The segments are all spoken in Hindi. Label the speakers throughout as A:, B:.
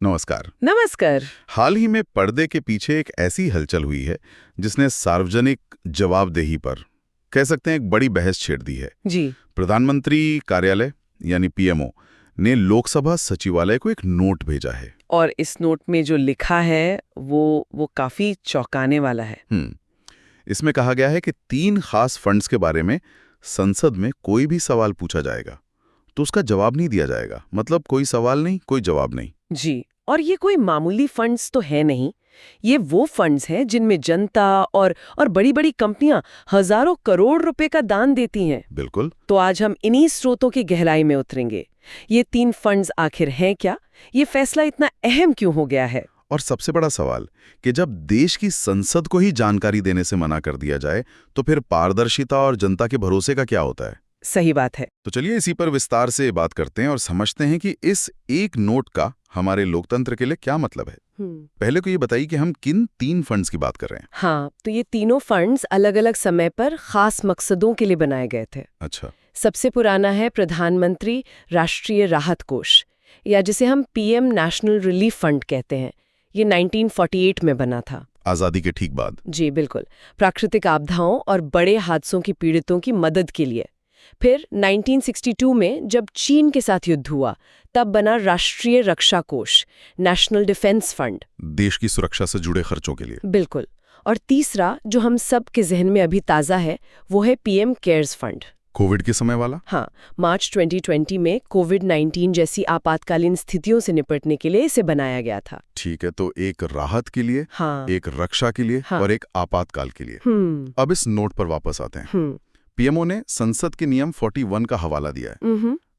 A: नमस्कार।
B: नमस्कार।
A: हाल ही में पर्दे के पीछे एक ऐसी हलचल हुई है जिसने सार्वजनिक जवाबदेही पर कह सकते हैं एक बड़ी बहस छेड़ दी है।
B: जी।
A: प्रधानमंत्री कार्यालय यानी पीएमओ ने लोकसभा सचिवालय को एक नोट भेजा है।
B: और इस नोट में जो लिखा है वो काफी चौंकाने वाला है।
A: इसमें कहा गया है कि 3 खास फंड्स के बारे में संसद में कोई भी सवाल पूछा जाएगा तो उसका जवाब नहीं दिया जाएगा। मतलब कोई सवाल नहीं, कोई जवाब नहीं।
B: जी। और ये कोई मामूली फंड्स तो है नहीं। ये वो फंड्स हैं जिनमें जनता और बड़ी-बड़ी कंपनियां हजारों करोड़ रुपए का दान देती हैं।
A: बिल्कुल।
B: तो आज हम इन्हीं स्रोतों की गहराई में उतरेंगे। ये 3 फंड्स आखिर हैं क्या? ये फैसला इतना अहम क्यों हो गया है?
A: और सबसे बड़ा सवाल कि जब देश की संसद को ही जानकारी देने से मना कर दिया जाए तो फिर पारदर्शिता और जनता के भरोसे का क्या होता है?
B: सही बात है।
A: तो चलिए इसी पर विस्तार से बात करते हैं और समझते हैं कि इस एक नोट का हमारे लोकतंत्र के लिए क्या मतलब है। पहले को ये बताइए कि हम किन 3 फंड्स की बात कर रहे हैं।
B: हाँ, तो ये तीनों फंड्स अलग-अलग समय पर खास मकसदों के लिए बनाए गए थे।
A: अच्छा।
B: सबसे पुराना है प्रधानमंत्री राष्ट्रीय राहत कोष, या जिसे हम पीएम नेशनल रिलीफ फंड कहते हैं। ये 1948 में बना था,
A: आजादी के ठीक बाद।
B: जी बिल्कुल। प्राकृतिक आपदाओं और बड़े हादसों की पीड़ितों की मदद के लिए। फिर 1962 में जब चीन के साथ युद्ध हुआ तब बना राष्ट्रीय रक्षा कोष, नेशनल डिफेंस फंड,
A: देश की सुरक्षा से जुड़े खर्चों के लिए।
B: बिल्कुल। और तीसरा जो हम सब के जहन में अभी ताज़ा है वो है पीएम केयर्स फंड।
A: कोविड के समय वाला।
B: हाँ, मार्च 2020 में कोविड-19 जैसी आपातकालीन स्थितियों से निपटने के लिए इसे बनाया गया था।
A: ठीक है, तो एक राहत के लिए,
B: हाँ,
A: एक रक्षा के लिए,
B: हाँ,
A: और एक आपातकाल के लिए। अब इस नोट पर वापस आते हैं। पीएमओ ने संसद के नियम 41 का हवाला दिया है।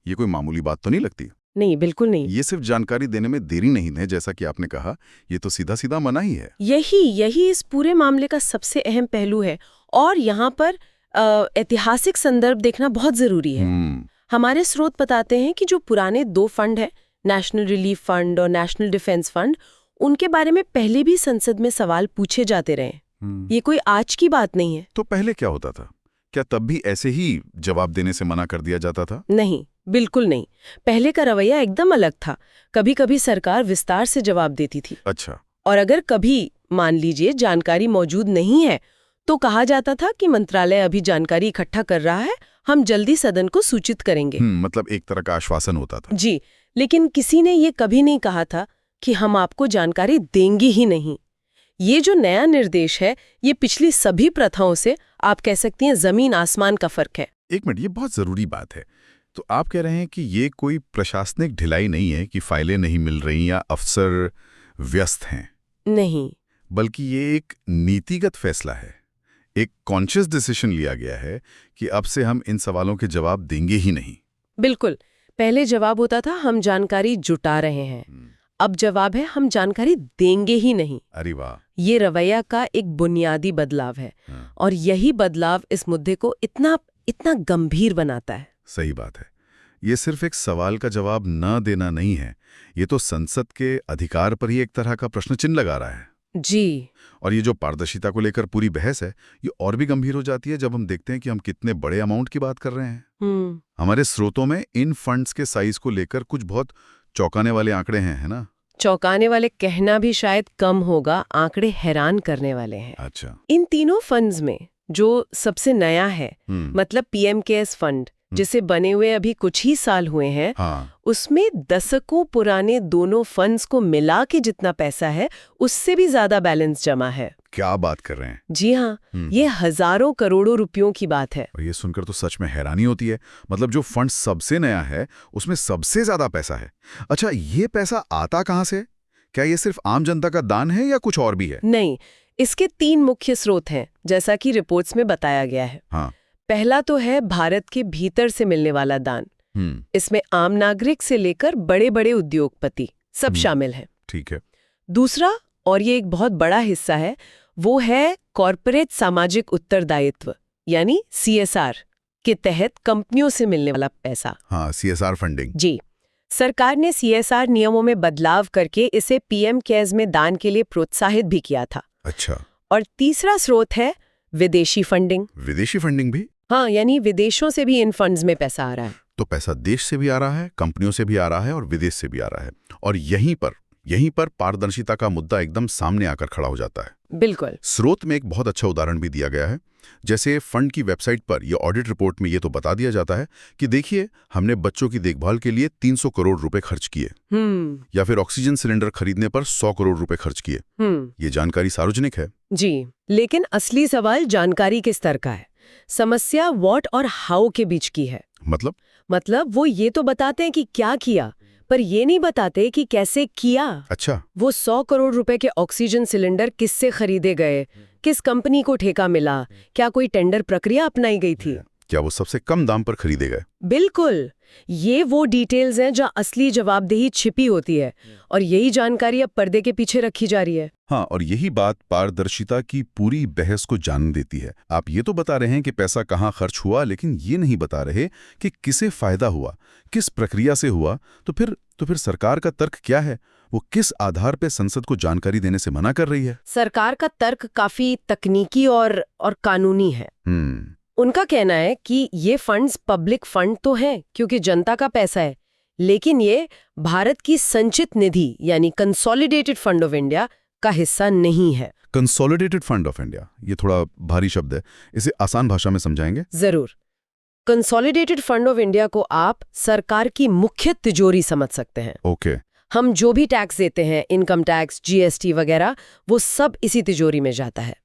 A: ये कोई मामूली बात तो नहीं लगती?
B: नहीं, बिल्कुल नहीं।
A: ये सिर्फ जानकारी देने में देरी नहीं है, जैसा कि आपने कहा, ये तो सीधा सीधा मना ही है।
B: यही इस पूरे मामले का सबसे अहम पहलू है। और यहाँ पर ऐतिहासिक संदर्भ देखना बहुत जरूरी है। हमारे स्रोत बताते हैं कि जो पुराने 2 फंड हैं, नेशनल रिलीफ फंड और नेशनल डिफेंस फंड, उनके बारे में पहले भी संसद में सवाल पूछे जाते रहे। ये कोई आज की बात नहीं है।
A: तो पहले क्या होता था? क्या तब भी ऐसे ही जवाब देने से मना कर दिया जाता था?
B: नहीं, बिल्कुल नहीं। पहले का रवैया एकदम अलग था। कभी कभी सरकार विस्तार से जवाब देती थी।
A: अच्छा।
B: और अगर कभी मान लीजिए जानकारी मौजूद नहीं है तो कहा जाता था कि मंत्रालय अभी जानकारी इकट्ठा कर रहा है, हम जल्दी सदन को सूचित करेंगे।
A: मतलब एक तरह का आश्वासन होता था।
B: जी, लेकिन किसी ने ये कभी नहीं कहा था कि हम आपको जानकारी देंगे ही नहीं। ये जो नया निर्देश है, ये पिछली सभी प्रथाओं से आप कह सकती हैं जमीन आसमान का फर्क है।
A: एक मिनट, ये बहुत जरूरी बात है। तो आप कह रहे हैं कि ये कोई प्रशासनिक ढिलाई नहीं है कि फाइलें नहीं मिल रही या अफसर व्यस्त हैं?
B: नहीं,
A: बल्कि ये एक नीतिगत फैसला है। एक कॉन्शियस डिसीजन लिया गया है कि अब से हम इन सवालों के जवाब देंगे ही नहीं।
B: बिल्कुल। पहले जवाब होता था हम जानकारी जुटा रहे हैं, अब जवाब है हम जानकारी देंगे ही नहीं।
A: अरे वाह!
B: ये रवैया का एक बुनियादी बदलाव है। और यही बदलाव इस मुद्दे को इतना गंभीर बनाता है।
A: सही बात है। ये सिर्फ एक सवाल का जवाब न देना नहीं है, ये तो संसद के अधिकार पर ही एक तरह का प्रश्न चिन्ह लगा रहा है।
B: जी।
A: और ये जो पारदर्शिता को लेकर पूरी बहस है, ये और भी गंभीर हो जाती है जब हम देखते हैं कि हम कितने बड़े अमाउंट की बात कर रहे हैं। हमारे स्रोतों में इन फंड्स के साइज को लेकर कुछ बहुत चौंकाने वाले आंकड़े हैं, है ना?
B: चौंकाने वाले कहना भी शायद कम होगा, आंकड़े हैरान करने वाले हैं।
A: अच्छा।
B: इन तीनों फंड्स में जो सबसे नया है, मतलब पीएम केयर्स फंड, जिसे बने हुए अभी कुछ ही साल हुए हैं, उसमें दशकों पुराने दोनों फंड्स को मिला के जितना पैसा है उससे भी ज्यादा बैलेंस जमा है।
A: क्या बात कर रहे हैं?
B: जी हाँ, ये हजारों करोड़ों रुपयों की बात है।
A: और ये सुनकर तो सच में हैरानी होती है। मतलब जो फंड सबसे नया है उसमें सबसे ज्यादा पैसा है। अच्छा, ये पैसा आता कहाँ से? क्या ये सिर्फ आम जनता का दान है या कुछ और भी है?
B: नहीं, इसके 3 मुख्य स्रोत हैं, जैसा कि रिपोर्ट्स में बताया गया है। पहला तो है भारत के भीतर से मिलने वाला दान। इसमें आम नागरिक से लेकर बड़े बड़े उद्योगपति सब शामिल हैं।
A: ठीक है।
B: दूसरा, और ये एक बहुत बड़ा हिस्सा है, वो है कॉर्पोरेट सामाजिक उत्तरदायित्व यानी CSR के तहत कंपनियों से मिलने वाला पैसा।
A: हाँ, CSR फंडिंग।
B: जी, सरकार ने CSR नियमों में बदलाव करके इसे पीएम केयर्स में दान के लिए प्रोत्साहित भी किया था।
A: अच्छा।
B: और तीसरा स्रोत है विदेशी फंडिंग।
A: विदेशी फंडिंग भी?
B: हाँ, यानी विदेशों से भी इन फंड्स में पैसा आ रहा है।
A: तो पैसा देश से भी आ रहा है, कंपनियों से भी आ रहा है और विदेश से भी आ रहा है। और यहीं पर यहीं पर पारदर्शिता का मुद्दा एकदम सामने आकर खड़ा हो जाता है।
B: बिल्कुल।
A: स्रोत में एक बहुत अच्छा उदाहरण भी दिया गया है। जैसे फंड की वेबसाइट पर या ऑडिट रिपोर्ट में ये तो बता दिया जाता है कि देखिए, हमने बच्चों की देखभाल के लिए 300 करोड़ रुपए खर्च किए, या फिर ऑक्सीजन सिलेंडर खरीदने पर 100 करोड़ रुपए खर्च किए। ये जानकारी सार्वजनिक है।
B: जी, लेकिन असली सवाल जानकारी के स्तर का है। समस्या व्हाट और हाउ के बीच की है। मतलब वो ये तो बताते हैं कि क्या किया, पर ये नहीं बताते कि कैसे किया।
A: अच्छा।
B: वो 100 करोड़ रुपए के ऑक्सीजन सिलेंडर किससे खरीदे गए, किस कंपनी को ठेका मिला, क्या कोई टेंडर प्रक्रिया अपनाई गई थी,
A: क्या वो सबसे कम दाम पर खरीदे गए?
B: बिल्कुल। ये वो डिटेल्स हैं जहाँ असली जवाबदेही छिपी होती है, और यही जानकारी अब पर्दे के पीछे रखी जा रही है।
A: हाँ, और यही बात पारदर्शिता की पूरी बहस को जान देती है। आप ये तो बता रहे हैं कि पैसा कहाँ खर्च हुआ, लेकिन ये नहीं बता रहे कि किसे फायदा हुआ, किस प्रक्रिया से हुआ। तो फिर सरकार का तर्क क्या है? वो किस आधार पे संसद को जानकारी देने से मना कर रही है?
B: सरकार का तर्क काफी तकनीकी और कानूनी है। उनका कहना है कि ये फंड्स पब्लिक फंड तो हैं क्योंकि जनता का पैसा है, लेकिन ये भारत की संचित निधि यानी कंसोलिडेटेड फंड ऑफ इंडिया का हिस्सा नहीं है।
A: कंसोलिडेटेड फंड ऑफ इंडिया, ये थोड़ा भारी शब्द है, इसे आसान भाषा में समझाएंगे?
B: जरूर। कंसोलिडेटेड फंड ऑफ इंडिया को आप सरकार की मुख्य तिजोरी समझ सकते हैं।
A: ओके।
B: हम जो भी टैक्स देते हैं, इनकम टैक्स, जीएसटी वगैरह, वो सब इसी तिजोरी में जाता है,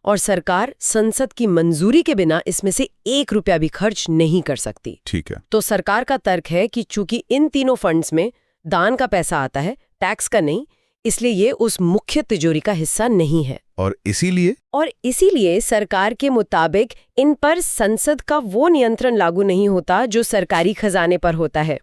B: और सरकार संसद की मंजूरी के बिना इसमें से 1 रुपया भी खर्च नहीं कर सकती।
A: ठीक है।
B: तो सरकार का तर्क है कि चूंकि इन तीनों फंड्स में दान का पैसा आता है, टैक्स का नहीं, इसलिए ये उस मुख्य तिजोरी का हिस्सा नहीं है।
A: और इसीलिए
B: सरकार के मुताबिक इन पर संसद का वो नियंत्रण लागू नहीं होता जो सरकारी खजाने पर होता है।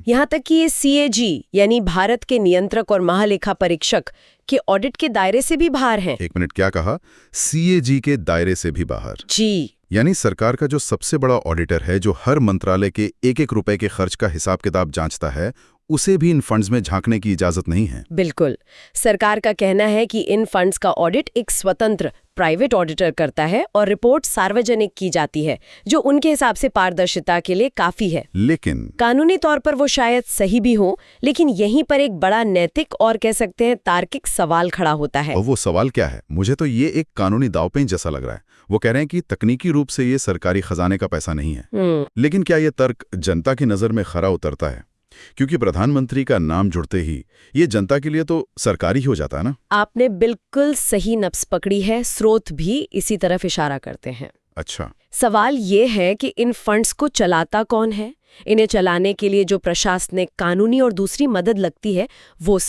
B: यहाँ तक कि ये CAG यानी भारत के नियंत्रक और महालेखा परीक्षक के ऑडिट के दायरे से भी बाहर हैं।
A: 1 मिनट, क्या कहा? CAG के दायरे से भी बाहर?
B: जी।
A: यानी सरकार का जो सबसे बड़ा ऑडिटर है, जो हर मंत्रालय के 1-1 रुपए के खर्च का हिसाब किताब जांचता है, उसे भी इन फंड्स में झांकने की इजाजत नहीं है।
B: बिल्कुल। सरकार का कहना है कि इन फंड्स का ऑडिट एक स्वतंत्र प्राइवेट ऑडिटर करता है और रिपोर्ट सार्वजनिक की जाती है, जो उनके हिसाब से पारदर्शिता के लिए काफी है।
A: लेकिन
B: कानूनी तौर पर वो शायद सही भी हो, लेकिन यहीं पर एक बड़ा नैतिक और कह सकते हैं तार्किक सवाल खड़ा होता है।
A: और वो सवाल क्या है? मुझे तो ये एक कानूनी दांवपेच जैसा लग रहा है। वो कह रहे हैं कि तकनीकी रूप से ये सरकारी खजाने का पैसा नहीं है, लेकिन क्या ये तर्क जनता की नजर में खरा उतरता है? क्योंकि प्रधानमंत्री का नाम जुड़ते ही ये जनता के लिए तो सरकारी हो जाता है ना।
B: आपने बिल्कुल सही नब्ज पकड़ी है। स्रोत भी इसी तरफ इशारा करते हैं।
A: अच्छा।
B: सवाल ये है कि इन फंड्स को चलाता कौन है? इन्हें चलाने के लिए जो प्रशासनिक, कानूनी और दूसरी मदद लगती है, वो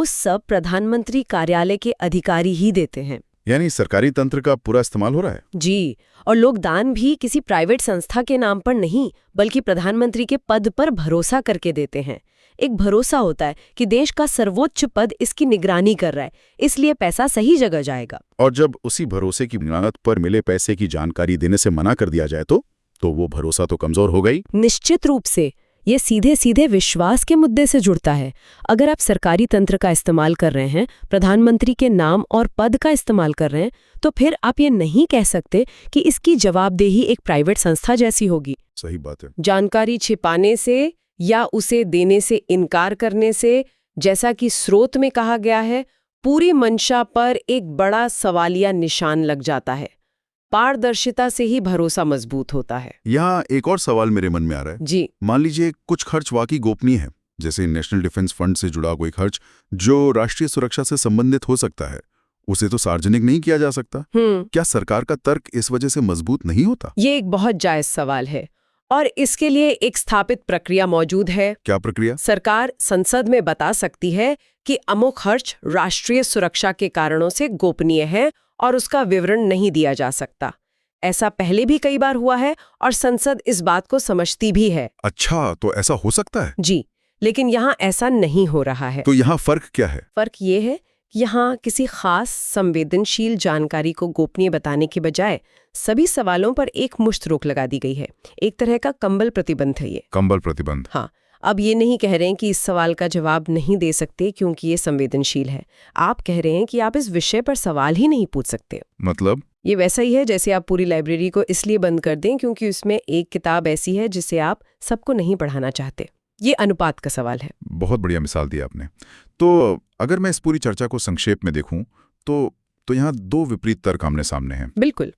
B: सब प्रधानमंत्री कार्यालय के अधिकारी ही देते हैं।
A: यानी सरकारी तंत्र का पूरा इस्तेमाल हो रहा है।
B: जी, और लोग दान भी किसी प्राइवेट संस्था के नाम पर नहीं, बल्कि प्रधानमंत्री के पद पर भरोसा करके देते हैं। एक भरोसा होता है कि देश का सर्वोच्च पद इसकी निगरानी कर रहा है, इसलिए पैसा सही जगह जाएगा।
A: और जब उसी भरोसे की बुनियाद पर मिले पैसे की जानकारी देने से मना कर दिया जाए तो वो भरोसा तो कमजोर हो गई।
B: निश्चित रूप से। ये सीधे सीधे विश्वास के मुद्दे से जुड़ता है। अगर आप सरकारी तंत्र का इस्तेमाल कर रहे हैं, प्रधानमंत्री के नाम और पद का इस्तेमाल कर रहे हैं, तो फिर आप ये नहीं कह सकते कि इसकी जवाबदेही एक प्राइवेट संस्था जैसी होगी।
A: सही बात है।
B: जानकारी छिपाने से या उसे देने से इनकार करने से, जैसा कि स्रोत में कहा गया है, पूरी मंशा पर एक बड़ा सवालिया निशान लग जाता है। पारदर्शिता से ही भरोसा मजबूत होता है।
A: यहाँ एक और सवाल मेरे मन में आ रहा है।
B: जी।
A: मान लीजिए कुछ खर्च वाकई गोपनीय है, जैसे नेशनल डिफेंस फंड से जुड़ा कोई खर्च जो राष्ट्रीय सुरक्षा से संबंधित हो सकता है, उसे तो सार्वजनिक नहीं किया जा सकता। क्या सरकार का तर्क इस वजह से मजबूत नहीं होता?
B: ये एक बहुत जायज सवाल है, और इसके लिए एक स्थापित प्रक्रिया मौजूद है।
A: क्या प्रक्रिया?
B: सरकार संसद में बता सकती है कि अमुक खर्च राष्ट्रीय सुरक्षा के कारणों से गोपनीय है और उसका विवरण नहीं दिया जा सकता। ऐसा पहले भी कई बार हुआ है और संसद इस बात को समझती भी है।
A: अच्छा, तो ऐसा हो सकता है?
B: जी, लेकिन यहाँ ऐसा नहीं हो रहा है।
A: तो यहाँ फर्क क्या है?
B: फर्क ये है कि यहाँ किसी खास संवेदनशील जानकारी को गोपनीय बताने के बजाय सभी सवालों पर एक मुश्त रोक लगा दी गई है। एक तरह का कंबल प्रतिबंध है ये।
A: कंबल प्रतिबंध?
B: हाँ। अब ये नहीं कह रहे हैं कि इस सवाल का जवाब नहीं दे सकते क्योंकि ये संवेदनशील है। आप कह रहे हैं कि आप इस विषय पर सवाल ही नहीं पूछ सकते।
A: मतलब?
B: ये वैसा ही है जैसे आप पूरी लाइब्रेरी को इसलिए बंद कर दें क्योंकि उसमें एक किताब ऐसी है जिसे आप सबको नहीं पढ़ाना चाहते। ये अनुपात का सवाल है।
A: बहुत बढ़िया मिसाल दी आपने। तो अगर मैं इस पूरी चर्चा को संक्षेप में देखूं तो यहाँ दो विपरीत तर्क आमने सामने हैं।
B: बिल्कुल।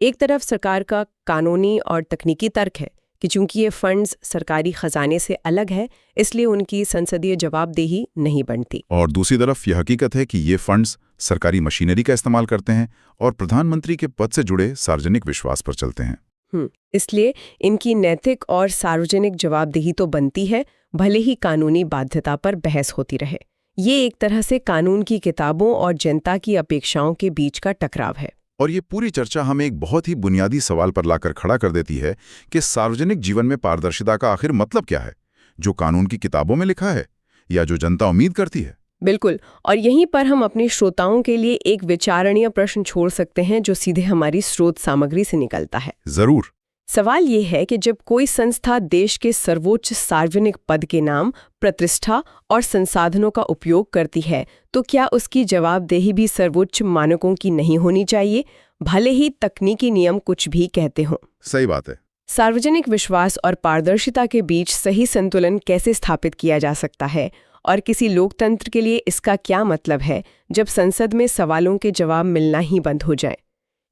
B: एक तरफ सरकार का कानूनी और तकनीकी तर्क है कि चूंकि ये फंड्स सरकारी खजाने से अलग है, इसलिए उनकी संसदीय जवाबदेही नहीं बनती।
A: और दूसरी तरफ यह हकीकत है कि ये फंड्स सरकारी मशीनरी का इस्तेमाल करते हैं और प्रधानमंत्री के पद से जुड़े सार्वजनिक विश्वास पर चलते हैं।
B: इसलिए इनकी नैतिक और सार्वजनिक जवाबदेही तो बनती है, भले ही कानूनी बाध्यता पर बहस होती रहे। ये एक तरह से कानून की किताबों और जनता की अपेक्षाओं के बीच का टकराव है।
A: और ये पूरी चर्चा हमें एक बहुत ही बुनियादी सवाल पर लाकर खड़ा कर देती है कि सार्वजनिक जीवन में पारदर्शिता का आखिर मतलब क्या है, जो कानून की किताबों में लिखा है या जो जनता उम्मीद करती है।
B: बिल्कुल। और यहीं पर हम अपने श्रोताओं के लिए एक विचारणीय प्रश्न छोड़ सकते हैं जो सीधे हमारी स्रोत सामग्री से निकलता है।
A: जरूर।
B: सवाल ये है कि जब कोई संस्था देश के सर्वोच्च सार्वजनिक पद के नाम, प्रतिष्ठा और संसाधनों का उपयोग करती है, तो क्या उसकी जवाबदेही भी सर्वोच्च मानकों की नहीं होनी चाहिए, भले ही तकनीकी नियम कुछ भी कहते हों?
A: सही बात है।
B: सार्वजनिक विश्वास और पारदर्शिता के बीच सही संतुलन कैसे स्थापित किया जा सकता है, और किसी लोकतंत्र के लिए इसका क्या मतलब है जब संसद में सवालों के जवाब मिलना ही बंद हो जाए?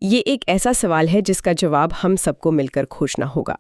B: ये एक ऐसा सवाल है जिसका जवाब हम सबको मिलकर खोजना होगा।